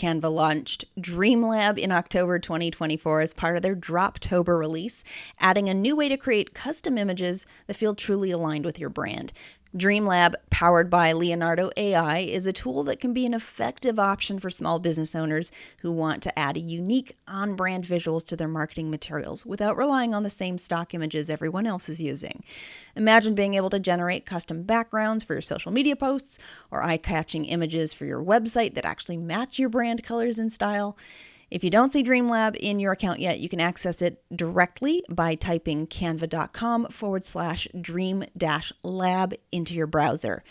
Canva launched Dreamlab in October 2024 as part of their Droptober release, adding a new way to create custom images that feel truly aligned with your brand. Dreamlab, powered by Leonardo AI, is a tool that can be an effective option for small business owners who want to add unique on-brand visuals to their marketing materials without relying on the same stock images everyone else is using. Imagine being able to generate custom backgrounds for your social media posts or eye-catching images for your website that actually match your brand colors and style. If you don't see Dreamlab in your account yet, you can access it directly by typing canva.com/dream-lab into your browser.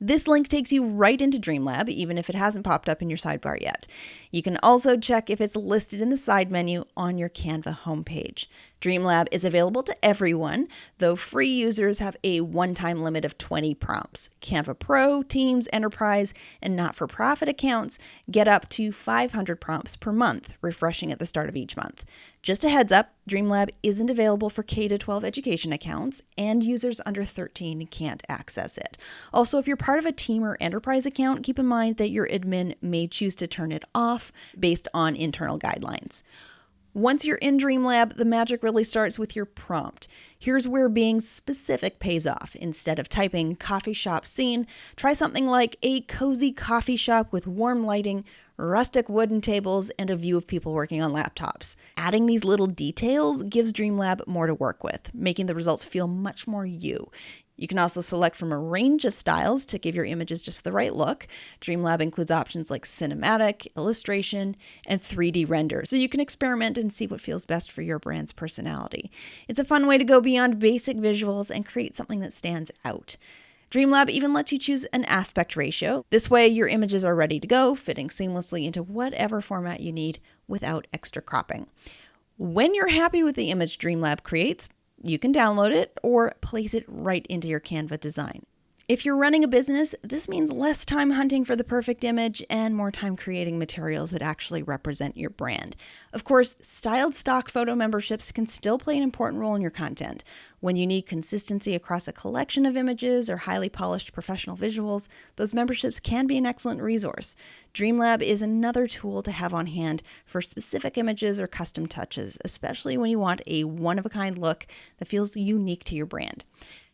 This link takes you right into Dreamlab, even if it hasn't popped up in your sidebar yet. You can also check if it's listed in the side menu on your Canva homepage. Dreamlab is available to everyone, though free users have a one-time limit of 20 prompts. Canva Pro, Teams, Enterprise, and not-for-profit accounts get up to 500 prompts per month, refreshing at the start of each month. Just a heads up, Dreamlab isn't available for K-12 education accounts, and users under 13 can't access it. Also, if you're part of a team or enterprise account, keep in mind that your admin may choose to turn it off based on internal guidelines. Once you're in Dreamlab, the magic really starts with your prompt. Here's where being specific pays off. Instead of typing coffee shop scene, try something like a cozy coffee shop with warm lighting, rustic wooden tables, and a view of people working on laptops. Adding these little details gives Dreamlab more to work with, making the results feel much more you. You can also select from a range of styles to give your images just the right look. Dreamlab includes options like cinematic, illustration, and 3D render, so you can experiment and see what feels best for your brand's personality. It's a fun way to go beyond basic visuals and create something that stands out. Dreamlab even lets you choose an aspect ratio. This way, your images are ready to go, fitting seamlessly into whatever format you need without extra cropping. When you're happy with the image Dreamlab creates, you can download it or place it right into your Canva design. If you're running a business, this means less time hunting for the perfect image and more time creating materials that actually represent your brand. Of course, styled stock photo memberships can still play an important role in your content. When you need consistency across a collection of images or highly polished professional visuals, those memberships can be an excellent resource. Dreamlab is another tool to have on hand for specific images or custom touches, especially when you want a one-of-a-kind look that feels unique to your brand.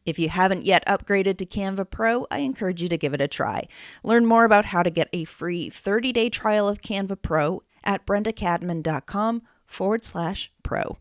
If you haven't yet upgraded to Canva Pro, I encourage you to give it a try. Learn more about how to get a free 30-day trial of Canva Pro at brendacadman.com/pro.